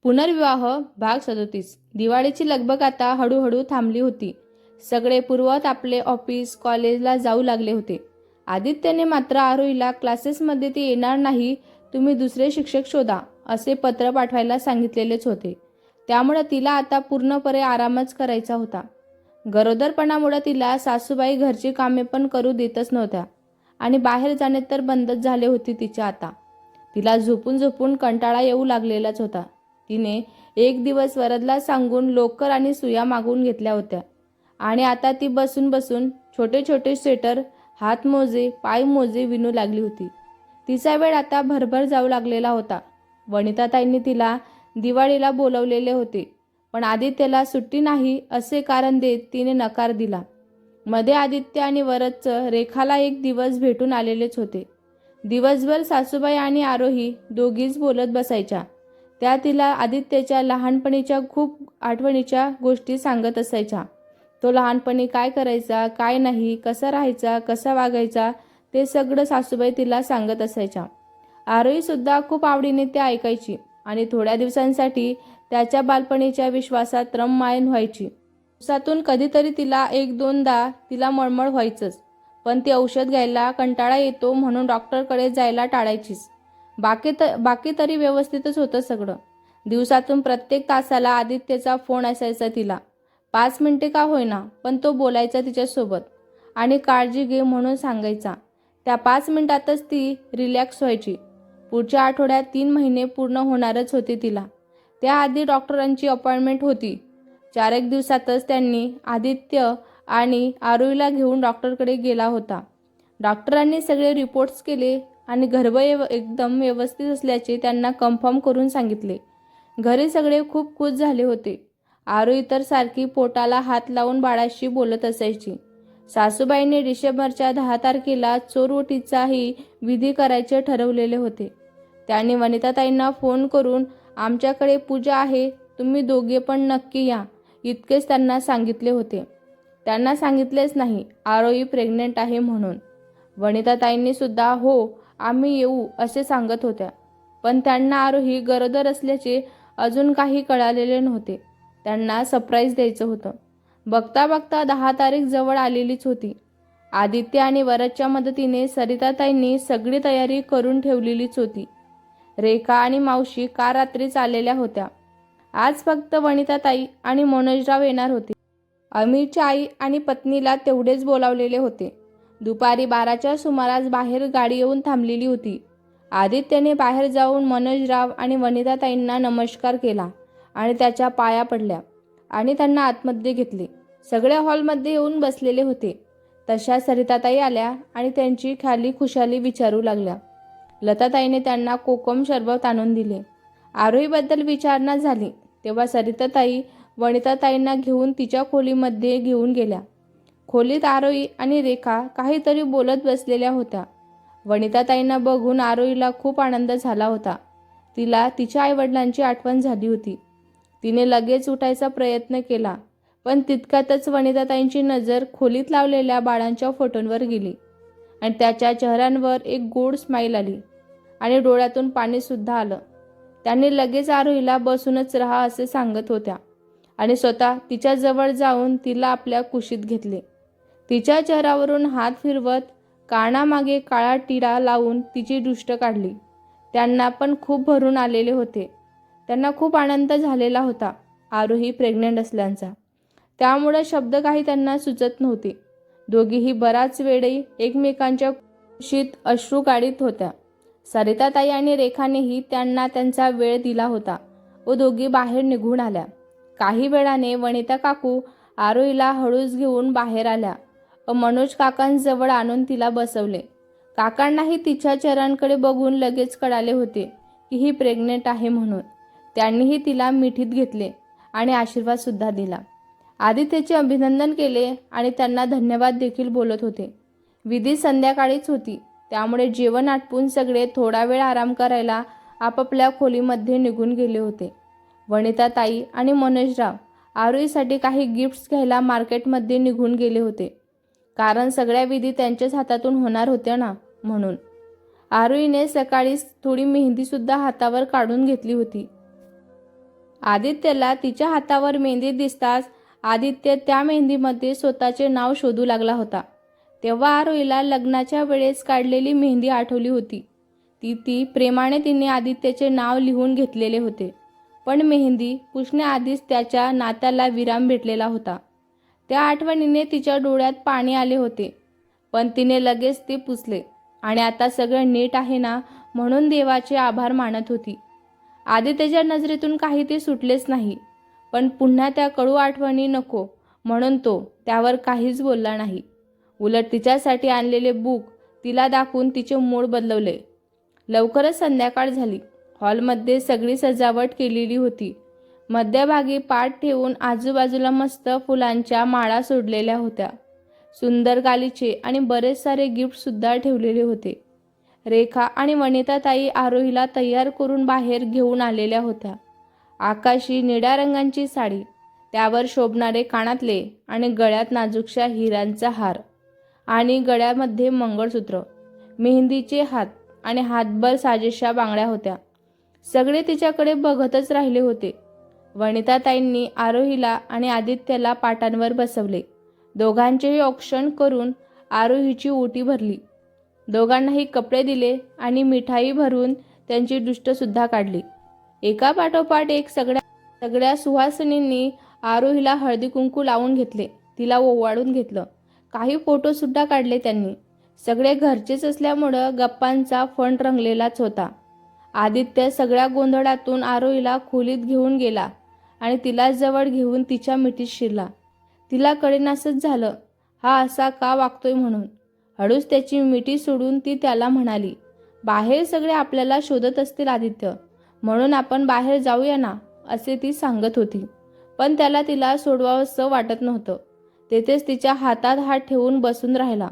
पुनर्विवाह भाग 37. दिवाळीची लगबग आता हळूहळू थांबली होती. सगळे पूर्ववत आपले ऑफिस कॉलेजला जाऊ लागले होते. आदित्यने मात्र आरोहीला क्लासेसमध्ये ती येणार नाही, तुम्ही दुसरे शिक्षक शोधा असे पत्र पाठवायला सांगितलेलेच होते. त्यामुळे तिला आता पूर्णपणे आरामच करायचा होता. गरोदरपणामुळे तिला सासूबाई घरची कामे पण करू देतच नव्हत्या आणि बाहेर जाणे तर बंदच झाले होते तिच्या आता. तिला झोपून झोपून कंटाळा येऊ लागलेलाच होता. तिने एक दिवस वरदला सांगून लोकर आणि सुया मागवून घेतल्या होत्या आणि आता ती बसून बसून छोटे छोटे स्वेटर, हातमोजे, पायमोजे विणू लागली होती. तिचा वेळ आता भरभर जाऊ लागलेला होता. वनिताताईंनी तिला दिवाळीला बोलवलेले होते, पण आदित्यला सुट्टी नाही असे कारण देत तिने नकार दिला. मध्ये आदित्य आणि वरदचं रेखाला एक दिवस भेटून आलेलेच होते. दिवसभर सासूबाई आणि आरोही दोघीच बोलत बसायच्या. त्या तिला आदित्यच्या लहानपणीच्या खूप आठवणीच्या गोष्टी सांगत असायच्या. तो लहानपणी काय करायचा, काय नाही, कसा राहायचा, कसा वागायचा, ते सगळं सासूबाई तिला सांगत असायच्या. आरोहीसुद्धा खूप आवडीने ते ऐकायची आणि थोड्या दिवसांसाठी त्याच्या बालपणीच्या विश्वासात रममाण व्हायची. दिवसातून कधीतरी तिला एक दोनदा तिला मळमळ व्हायचंच, पण ती औषध घ्यायला कंटाळा येतो म्हणून डॉक्टरकडे जायला टाळायचीच. बाकी तरी व्यवस्थितच होतं सगळं. दिवसातून प्रत्येक तासाला आदित्यचा फोन असायचा तिला. 5 मिनिटे का होईना, पण तो बोलायचा तिच्यासोबत आणि काळजी घे म्हणून सांगायचा. त्या 5 मिनिटातच ती रिलॅक्स व्हायची. पुढच्या आठवड्यात 3 महिने पूर्ण होणारच होते तिला. त्याआधी डॉक्टरांची अपॉइंटमेंट होती. 4 एक दिवसातच त्यांनी आदित्य आणि आरोहीला घेऊन डॉक्टरकडे गेला होता. डॉक्टरांनी सगळे रिपोर्ट्स केले आणि गर्भ एकदम व्यवस्थित असल्याचे त्यांना कन्फर्म करून सांगितले. घरी सगळे खूप खुश झाले होते. आरोही तर सारखी पोटाला हात लावून बाळाशी बोलत असायची. सासूबाईंनी डिसेंबरच्या 10 तारखेला चोरवटीचाही विधी करायचे ठरवलेले होते. त्यांनी वनिताताईंना फोन करून आमच्याकडे पूजा आहे, तुम्ही दोघे पण नक्की या इतकेच त्यांना सांगितले होते. त्यांना सांगितलेच नाही आरोही प्रेग्नेंट आहे म्हणून. वनिताताईंनी सुद्धा हो आम्ही येऊ असे सांगत होत्या, पण त्यांना आरोही गरोदर असल्याचे अजून काही कळालेले नव्हते. त्यांना सरप्राईज द्यायचं होतं. बघता बघता 10 तारीख जवळ आलेलीच होती. आदित्य आणि वरदच्या मदतीने सरिताताईंनी सगळी तयारी करून ठेवलेलीच होती. रेखा आणि मावशी का रात्रीच आलेल्या होत्या. आज फक्त वनिताताई आणि मनोजराव येणार होते. अमीरच्या आई आणि पत्नीला तेवढेच बोलावलेले होते. दुपारी 12च्या सुमारास बाहेर गाडी येऊन थांबलेली होती. आदित्यने बाहेर जाऊन मनोजराव आणि वनिताताईंना नमस्कार केला आणि त्याच्या पाया पडल्या आणि त्यांना आतमध्ये घेतले. सगळे हॉलमध्ये येऊन बसलेले होते. तशा सरिताताई आल्या आणि त्यांची खाली खुशाली विचारू लागल्या. लताताईने त्यांना कोकम सरबत आणून दिले. आरोहीबद्दल विचारणा झाली तेव्हा सरिताताई वनिताताईंना घेऊन तिच्या खोलीमध्ये घेऊन गेल्या. खोलीत आरोही आणि रेखा काहीतरी बोलत बसलेल्या होत्या. वनिताताईंना बघून आरोहीला खूप आनंद झाला होता. तिला तिच्या आईवडिलांची आठवण झाली होती. तिने लगेच उठायचा प्रयत्न केला, पण तितक्यातच वनिताताईंची नजर खोलीत लावलेल्या बाळांच्या फोटोंवर गेली आणि त्याच्या चेहऱ्यांवर एक गोड स्माईल आली आणि डोळ्यातून पाणीसुद्धा आलं. त्यांनी लगेच आरोहीला बसूनच राहा असे सांगत होत्या आणि स्वतः तिच्या जवळ जाऊन तिला आपल्या कुशीत घेतले. तिच्या चेहऱ्यावरून हात फिरवत कानामागे काळा टिळा लावून तिची दृष्ट काढली. त्यांना पण खूप भरून आलेले होते. त्यांना खूप आनंद झालेला होता आरोही प्रेग्नेंट असल्याचा. त्यामुळे शब्द काही त्यांना सुचत नव्हते. दोघीही बराच वेळही एकमेकांच्या कुशीत अश्रू काढीत होत्या. सरिताताई आणि रेखानेही त्यांना त्यांचा वेळ दिला होता व दोघी बाहेर निघून आल्या. काही वेळाने वनिता काकू आरोहीला हळूच घेऊन बाहेर आल्या व मनोज काकांजवळ आणून तिला बसवले. काकांनाही तिच्या चेहऱ्यांकडे बघून लगेच कळाले होते की ही प्रेग्नेंट आहे म्हणून. त्यांनीही तिला मिठीत घेतले आणि आशीर्वादसुद्धा दिला. आदित्यचे अभिनंदन केले आणि त्यांना धन्यवाद देखील बोलत होते. विधी संध्याकाळीच होती, त्यामुळे जेवण आटपून सगळे थोडा वेळ आराम करायला आपापल्या खोलीमध्ये निघून गेले होते. वनिताताई आणि मनोजराव आरोहीसाठी काही गिफ्ट्स घ्यायला मार्केटमध्ये निघून गेले होते, कारण सगळ्या विधी त्यांच्याच हातातून होणार होत्या ना म्हणून. आरोहीने सकाळीच थोडी मेहंदीसुद्धा हातावर काढून घेतली होती. आदित्यला तिच्या हातावर मेहंदी दिसताच आदित्य त्या मेहंदीमध्ये स्वतःचे नाव शोधू लागला होता. तेव्हा आरोहीला लग्नाच्या वेळेस काढलेली मेहंदी आठवली होती. ती प्रेमाने तिने आदित्यचे नाव लिहून घेतलेले होते. पण मेहंदी पुसण्याआधीच त्याच्या नात्याला विराम भेटलेला होता. त्या आठवणीने तिच्या डोळ्यात पाणी आले होते. पण तिने लगेच ते पुसले आणि आता सगळं नीट आहे ना म्हणून देवाचे आभार मानत होती. आदित्यच्या नजरेतून काही ते सुटलेच नाही. पण पुन्हा त्या कडू आठवणी नको म्हणून तो त्यावर काहीच बोलला नाही. उलट तिच्यासाठी आणलेले बुक तिला दाखवून तिचे मूड बदलवले. लवकरच संध्याकाळ झाली. हॉलमध्ये सगळी सजावट केलेली होती. मध्यभागी पाट ठेवून आजूबाजूला मस्त फुलांच्या माळा सोडलेल्या होत्या. सुंदर गालिचे आणि बरेच सारे गिफ्टसुद्धा ठेवलेले होते. रेखा आणि वनिताताई आरोहीला तयार करून बाहेर घेऊन आलेल्या होत्या. आकाशी निळ्या रंगाची साडी, त्यावर शोभणारे कानातले आणि गळ्यात नाजूकशा हिऱ्यांचा हार आणि गळ्यामध्ये मंगळसूत्र, मेहंदीचे हात आणि हातभर साजेशा बांगड्या होत्या. सगळे तिच्याकडे बघतच राहिले होते. वनिताताईंनी आरोहीला आणि आदित्यला पाटांवर बसवले. दोघांचेही औक्षण करून आरोहीची ओटी भरली. दोघांनाही कपडे दिले आणि मिठाई भरून त्यांची दृष्टसुद्धा काढली. एका पाठोपाठ एक सगळ्या सुहासिनींनी आरोहीला हळदी कुंकू लावून घेतले. तिला ओवाळून घेतलं. काही फोटोसुद्धा काढले त्यांनी. सगळे घरचेच असल्यामुळं गप्पांचा फण रंगलेलाच होता. आदित्य सगळ्या गोंधळातून आरोहीला खोलीत घेऊन गेला आणि तिला जवळ घेऊन तिच्या मिठीत शिरला. तिला कळेनासच झालं हा असा का वागतोय म्हणून. हळूच त्याची मिठी सोडून ती त्याला म्हणाली, बाहेर सगळे आपल्याला शोधत असतील आदित्य, म्हणून आपण बाहेर जाऊया ना, असे ती सांगत होती. पण त्याला तिला सोडवावंसं वाटत नव्हतं. तेथेच तिच्या हातात हात ठेवून बसून राहिला.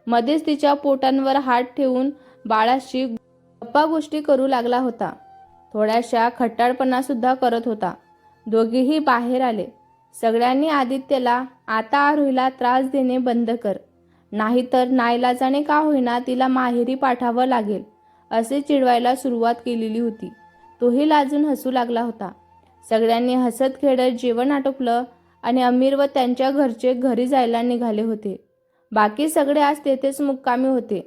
मध्येच तिच्या पोटांवर हात ठेवून बाळाशी गप्पा गोष्टी करू लागला होता. थोड्याशा खट्टाळपणासुद्धा करत होता. दोघेही बाहेर आले. सगळ्यांनी आदित्यला, आता आरोहीला त्रास देणे बंद कर, नाहीतर नाईलाजाने का होईना तिला माहेरी पाठवावं लागेल, असे चिडवायला सुरुवात केलेली होती. तोही लाजून हसू लागला होता. सगळ्यांनी हसत खेळत जेवण आटोपलं आणि अमीर व त्यांच्या घरचे घरी जायला निघाले होते. बाकी सगळे आज तेथेच मुक्कामी होते.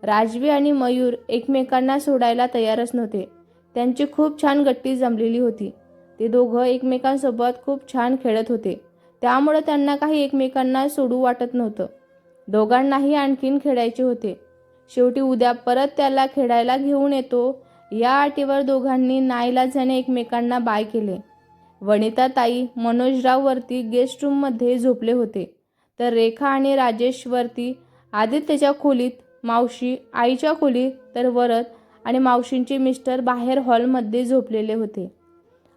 राजवी आणि मयूर एकमेकांना सोडायला तयारच नव्हते. त्यांची खूप छान गट्टी जमलेली होती. ते दोघं एकमेकांसोबत खूप छान खेळत होते. त्यामुळे त्यांना काही एकमेकांना सोडू वाटत नव्हतं. दोघांनाही आणखीन खेळायचे होते. शेवटी उद्या परत त्याला खेळायला घेऊन येतो या अटीवर दोघांनी नाईलाजाने एकमेकांना बाय केले. वनिताताई मनोजराव वरती गेस्ट रूममध्ये झोपले होते, तर रेखा आणि राजेश वरती आदित्यच्या खोलीत, मावशी आईच्या खोलीत, तर वरद आणि मावशींचे मिस्टर बाहेर हॉलमध्ये झोपलेले होते.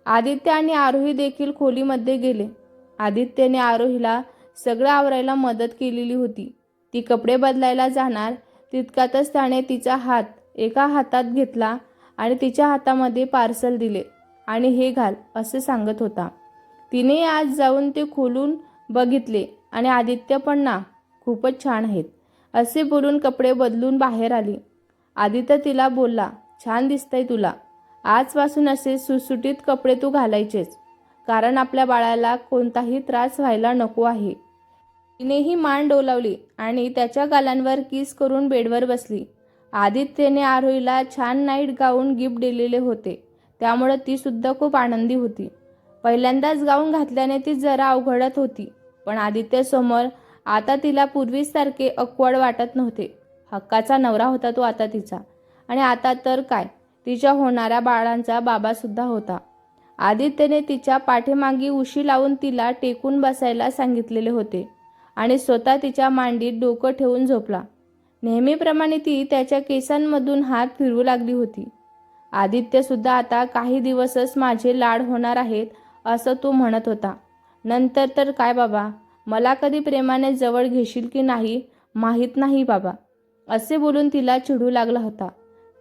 आदित्य आणि आरोही देखील खोलीमध्ये गेले. आदित्यने आरोहीला सगळं आवरायला मदत केलेली होती. ती कपडे बदलायला जाणार तितक्यातच त्याने तिचा हात एका हातात घेतला आणि तिच्या हातामध्ये पार्सल दिले आणि हे घाल असे सांगत होता. तिने आज जाऊन ते खोलून बघितले आणि आदित्य पण ना, खूपच छान आहेत असे बोलून कपडे बदलून बाहेर आली. आदित्य तिला बोलला, छान दिसतंय तुला. आजपासून असे सुटसुटीत कपडे तू घालायचेच, कारण आपल्या बाळाला कोणताही त्रास व्हायला नको आहे. तिनेही मान डोलावली आणि त्याच्या गालांवर किस करून बेडवर बसली. आदित्यने आरोहीला छान नाईट गाऊन गिफ्ट दिलेले होते, त्यामुळे ती सुद्धा खूप आनंदी होती. पहिल्यांदाच गाऊन घातल्याने ती जरा अवघडत होती, पण आदित्यसमोर आता तिला पूर्वीसारखे ऑकवर्ड वाटत नव्हते. हक्काचा नवरा होता तो आता तिचा, आणि आता तर काय, तिच्या होणाऱ्या बाळांचा बाबासुद्धा होता. आदित्यने तिच्या पाठीमागे उशी लावून तिला टेकून बसायला सांगितलेले होते आणि स्वतः तिच्या मांडीत डोकं ठेवून झोपला. नेहमीप्रमाणे ती त्याच्या केसांमधून हात फिरवू लागली होती. आदित्यसुद्धा आता काही दिवसच माझे लाड होणार आहेत असं तो म्हणत होता. नंतर तर काय बाबा, मला कधी प्रेमाने जवळ घेशील की नाही माहीत नाही बाबा, असे बोलून तिला चिडू लागला होता.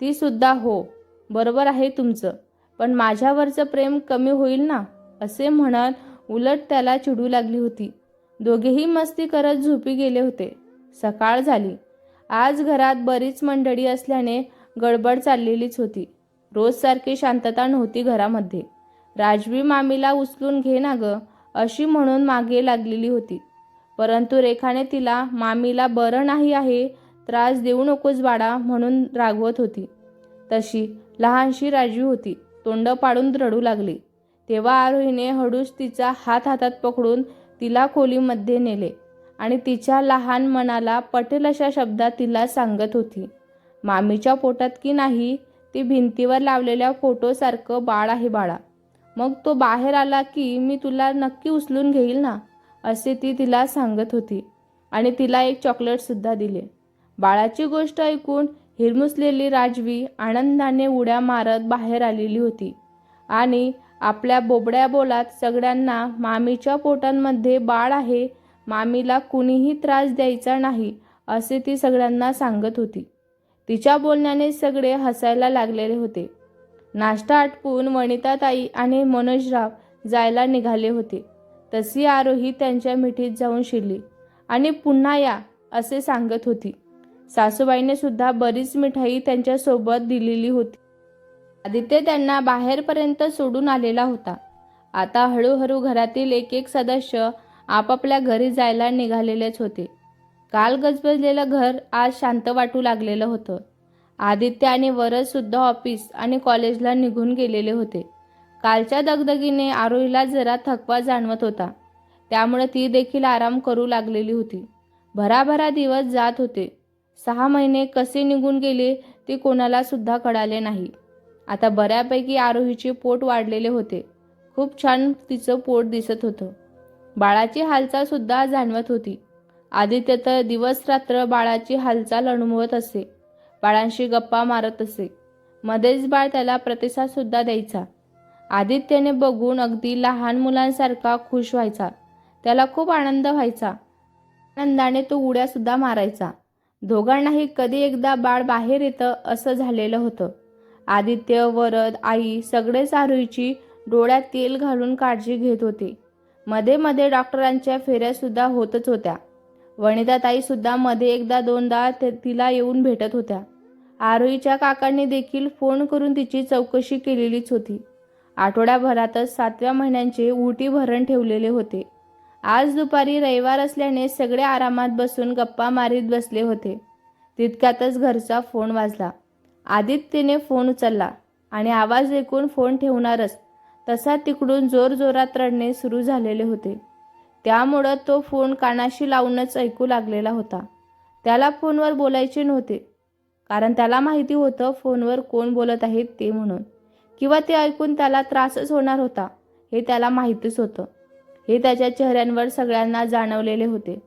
ती सुद्धा, हो बरोबर आहे तुमचं, पण माझ्यावरचं प्रेम कमी होईल ना, असे म्हणत उलट त्याला चिडू लागली होती. दोघेही मस्ती करत झोपी गेले होते. सकाळ झाली. आज घरात बरीच मंडळी असल्याने गडबड चाललेलीच होती. रोजसारखी शांतता नव्हती घरामध्ये. राजवी मामीला उचलून घे ना ग, अशी म्हणून मागे लागलेली होती. परंतु रेखाने तिला मामीला बरं नाही आहे, त्रास देऊ नकोस बाळा म्हणून रागवत होती. तशी लहानशी राजवी होती, तोंड पाडून रडू लागली. तेव्हा आरोहीने हळूच तिचा हात हातात पकडून तिला खोलीमध्ये नेले आणि तिच्या लहान मनाला पटेल अशा शब्दात तिला सांगत होती, मामीच्या पोटात की नाही ते भिंतीवर लावलेल्या फोटोसारखं बाळ आहे बाळा. मग तो बाहेर आला की मी तुला नक्की उचलून घेईल ना, असे ती तिला सांगत होती आणि तिला एक चॉकलेटसुद्धा दिले. बाळाची गोष्ट ऐकून हिरमुसलेली राजवी आनंदाने उड्या मारत बाहेर आलेली होती आणि आपल्या बोबड्या बोलात सगळ्यांना मामीच्या पोटांमध्ये बाळ आहे, मामीला कुणीही त्रास द्यायचा नाही, असे ती सगळ्यांना सांगत होती. तिच्या बोलण्याने सगळे हसायला लागलेले होते. नाश्ता आटपून वनिताताई आणि मनोजराव जायला निघाले होते. तशी आरोही त्यांच्या मिठीत जाऊन शिरली आणि पुन्हा या असे सांगत होती. सासूबाईने सुद्धा बरीच मिठाई त्यांच्यासोबत दिलेली होती. आदित्य त्यांना बाहेरपर्यंत सोडून आलेला होता. आता हळूहळू घरातील एक एक सदस्य आपापल्या घरी जायला निघालेलेच होते. काल गजबजलेलं घर आज शांत वाटू लागलेलं होतं. आदित्य आणि वरद सुद्धा ऑफिस आणि कॉलेजला निघून गेलेले होते. कालच्या दगदगीने आरोहीला जरा थकवा जाणवत होता, त्यामुळे ती देखील आराम करू लागलेली होती. भराभरा दिवस जात होते. 6 महिने कसे निघून गेले ते कोणाला सुद्धा कळाले नाही. आता बऱ्यापैकी आरोहीचे पोट वाढलेले होते. खूप छान तिचं पोट दिसत होतं. बाळाची हालचाल सुद्धा जाणवत होती. आदित्य तर दिवस रात्र बाळाची हालचाल अनुभवत असे, बाळांशी गप्पा मारत असे. मध्येच बाळ त्याला प्रतिसाद सुद्धा द्यायचा. आदित्यने बघून अगदी लहान मुलांसारखा खुश व्हायचा. त्याला खूप आनंद व्हायचा. आनंदाने तो उड्या सुद्धा मारायचा. दोघांनाही कधी एकदा बाळ बाहेर येतं असं झालेलं होतं. आदित्य, वरद, आई सगळेच आरोहीची डोळ्यात तेल घालून काळजी घेत होते. मध्ये मध्ये डॉक्टरांच्या फेऱ्या सुद्धा होतच होत्या. वनिताताई सुद्धा मध्ये एकदा दोनदा तिला येऊन भेटत होत्या. आरोहीच्या काकांनी देखील फोन करून तिची चौकशी केलेलीच होती. आठवड्याभरातच 7व्या महिन्यांचे उलटी भरण ठेवलेले होते. आज दुपारी रविवार असल्याने सगळे आरामात बसून गप्पा मारीत बसले होते. तितक्यातच घरचा फोन वाजला. आदित्यने फोन उचलला आणि आवाज ऐकून फोन ठेवणारच तसा तिकडून जोरजोरात रडणे सुरू झालेले होते. त्यामुळं तो फोन कानाशी लावूनच ऐकू लागलेला होता. त्याला फोनवर बोलायचे नव्हते, कारण त्याला माहिती होतं फोनवर कोण बोलत आहेत ते म्हणून, किंवा ते ऐकून त्याला त्रासच होणार होता हे त्याला माहितीच होतं. हे त्याच्या चेहऱ्यांवर सगळ्यांना जाणवलेले होते.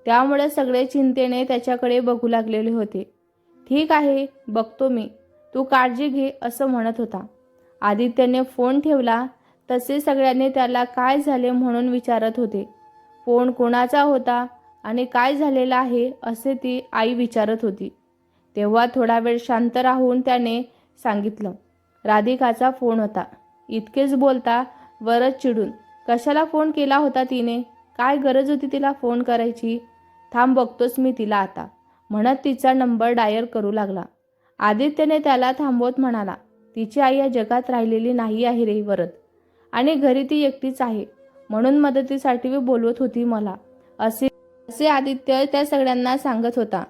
त्यामुळे सगळे चिंतेने त्याच्याकडे बघू लागलेले होते. ठीक आहे, बघतो मी, तू काळजी घे असं म्हणत होता. आदित्यने फोन ठेवला तसे सगळ्यांनी त्याला काय झाले म्हणून विचारत होते. फोन कोणाचा होता आणि काय झालेलं आहे असे ती आई विचारत होती. तेव्हा थोडा वेळ शांत राहून त्याने सांगितलं, राधिकाचा फोन होता. इतकेच बोलता वरद चिडून, कशाला फोन केला होता तिने? काय गरज होती तिला फोन करायची? थांब बघतोच मी तिला आता, म्हणत तिचा नंबर डायल करू लागला. आदित्यने त्याला थांबवत म्हणाला, तिची आई या जगात राहिलेली नाही आहे रे वरद, आणि घरी ती एकटीच आहे, म्हणून मदतीसाठी बोलवत होती मला, असे आदित्य त्या सगळ्यांना सांगत होता.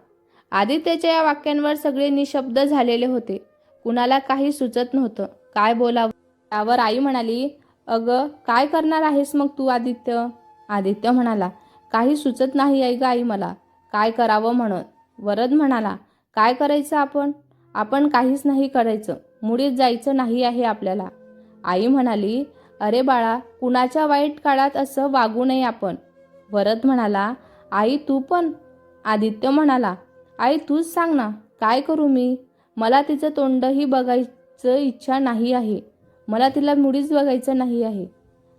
आदित्यच्या या वाक्यांवर सगळे निशब्द झालेले होते. कुणाला काही सुचत नव्हतं काय बोलावं. त्यावर आई म्हणाली, अगं काय करणार आहेस मग तू आदित्य? आदित्य म्हणाला, काही सुचत नाही आहे ग आई मला, काय करावं म्हणून. वरद म्हणाला, काय करायचं आपण काहीच नाही करायचं, मुळीच जायचं नाही आहे आपल्याला. आई म्हणाली, अरे बाळा, कुणाच्या वाईट काळात असं वागू नये आपण. वरद म्हणाला, आई तू पण? आदित्य म्हणाला, आई तूच सांग ना, काय करू मी? मला तिचं तोंडही बघायचं इच्छा नाही आहे, मला तिला मुळीच बघायचं नाही आहे.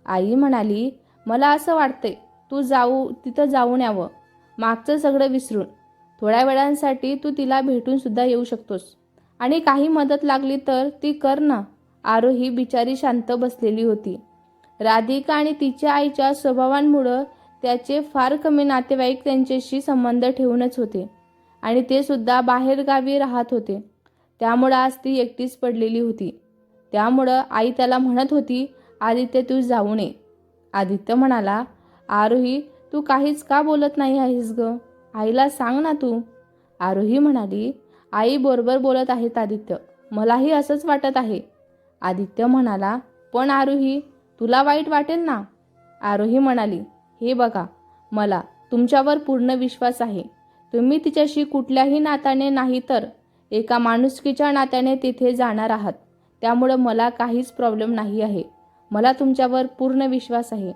आई म्हणाली, मला असं वाटतंय तू तिथं जाऊन यावं, मागचं सगळं विसरून. थोड्या वेळांसाठी तू तिला भेटून सुद्धा येऊ शकतोस, आणि काही मदत लागली तर ती कर ना. आरोही बिचारी शांत बसलेली होती. राधिका आणि तिच्या आईच्या स्वभावांमुळं त्याचे फार कमी नातेवाईक त्यांच्याशी संबंध ठेवूनच होते, आणि ते सुद्धा बाहेरगावी राहत होते. त्यामुळं आज ती एकटीच पडलेली होती. त्यामुळं आई त्याला म्हणत होती, आदित्य तू जाऊ नये. आदित्य म्हणाला, आरोही तू काहीच का बोलत नाही आहेस ग? आईला सांग ना तू. आरोही म्हणाली, आई बरोबर बोलत आहेत आदित्य, मलाही असंच वाटत आहे. आदित्य म्हणाला, पण आरोही तुला वाईट वाटेल ना. आरोही म्हणाली, हे बघा, मला तुमच्यावर पूर्ण विश्वास आहे. तुम्ही तिच्याशी कुठल्याही नात्याने नाही तर एका माणुसकीच्या नात्याने तिथे जाणार आहात. त्यामुळं मला काहीच प्रॉब्लेम नाही आहे. मला तुमच्यावर पूर्ण विश्वास आहे.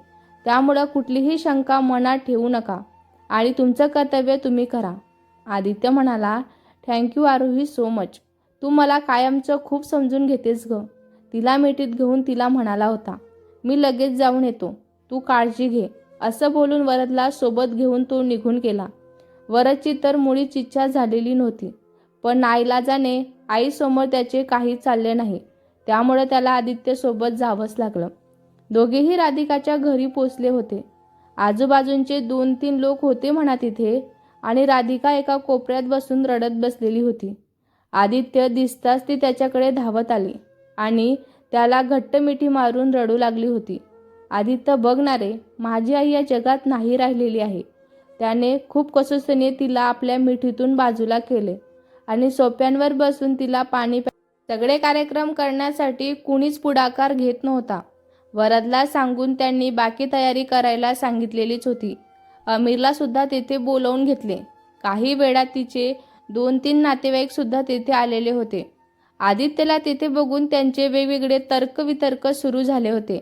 त्यामुळं कुठलीही शंका मनात ठेवू नका आणि तुमचं कर्तव्य तुम्ही करा. आदित्य म्हणाला, थँक्यू आरोही सो मच. तू मला कायमचं खूप समजून घेतेस ग. तिला मिठीत घेऊन तिला म्हणाला होता, मी लगेच जाऊन येतो, तू काळजी घे. असं बोलून वरदला सोबत घेऊन तो निघून गेला. वरदची तर मुळीच इच्छा झालेली नव्हती, पण नाईलाजाने आईसमोर त्याचे काही चालले नाही. त्यामुळे त्याला आदित्यसोबत जावंच लागलं. दोघेही राधिकाच्या घरी पोचले होते. आजूबाजूंचे 2-3 लोक होते म्हणा तिथे आणि राधिका एका कोपऱ्यात बसून रडत बसलेली होती. आदित्य दिसताच ती त्याच्याकडे धावत आली आणि त्याला घट्ट मिठी मारून रडू लागली होती. आदित्य बघ ना रे, माझी आई या जगात नाही राहिलेली आहे. त्याने खूप कसोशीने तिला आपल्या मिठीतून बाजूला केले आणि सोप्यांवर बसून तिला पाणी सगळे कार्यक्रम करण्यासाठी कुणीच पुढाकार घेत नव्हता. वरदला सांगून त्यांनी बाकी तयारी करायला सांगितलेलीच होती. अमीरला सुद्धा तेथे बोलावून घेतले. काही वेळात तिचे 2-3 नातेवाईक सुद्धा तेथे आलेले होते. आदित्यला तेथे बघून त्यांचे वेगवेगळे तर्कवितर्क सुरू झाले होते.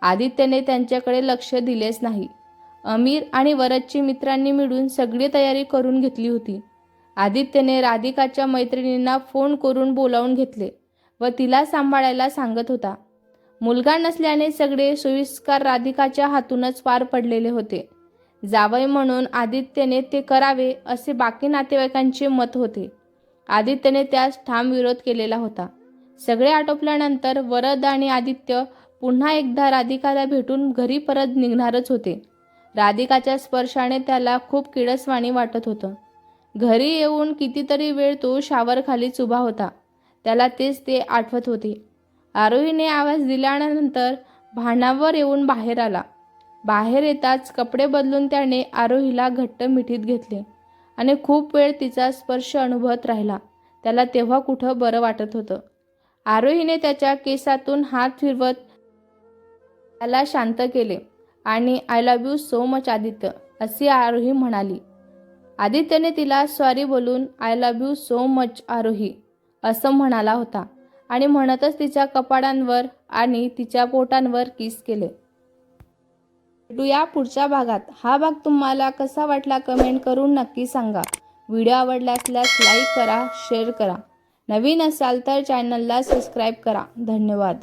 आदित्यने त्यांच्याकडे लक्ष दिलेच नाही. अमीर आणि वरदची मित्रांनी मिळून सगळी तयारी करून घेतली होती. आदित्यने राधिकाच्या मैत्रिणींना फोन करून बोलावून घेतले व तिला सांभाळायला सांगत होता. मुलगा नसल्याने सगळे सोयीस्कर राधिकाच्या हातूनच पार पडलेले होते. जावई म्हणून आदित्यने ते करावे असे बाकी नातेवाईकांचे मत होते. आदित्यने त्यास ठाम विरोध केलेला होता. सगळे आटोपल्यानंतर वरद आणि आदित्य पुन्हा एकदा राधिकाला भेटून घरी परत निघणारच होते. राधिकाच्या स्पर्शाने त्याला खूप किळसवाणी वाटत होतं. घरी येऊन कितीतरी वेळ तो शावरखालीच उभा होता. त्याला तेच ते आठवत होते. आरोहीने आवाज दिल्यानंतर भानावर येऊन बाहेर आला. बाहेर येताच कपडे बदलून त्याने आरोहीला घट्ट मिठीत घेतले आणि खूप वेळ तिचा स्पर्श अनुभवत राहिला. त्याला तेव्हा कुठं बरं वाटत होतं. आरोहीने त्याच्या केसातून हात फिरवत त्याला शांत केले आणि I love you so much Aditya अशी आरोही म्हणाली. आदित्यने तिला सॉरी बोलून I love you so much Arohi असं म्हणाला होता आणि म्हणतच तिच्या कपाळांवर आणि तिच्या पोटांवर किस केले. भेटूया पुढच्या भागात. हा भाग तुम्हाला कसा वाटला कमेंट करून नक्की सांगा. व्हिडिओ आवडला असल्यास लाईक करा, शेअर करा. नवीन असाल तर चॅनलला सबस्क्राईब करा. धन्यवाद.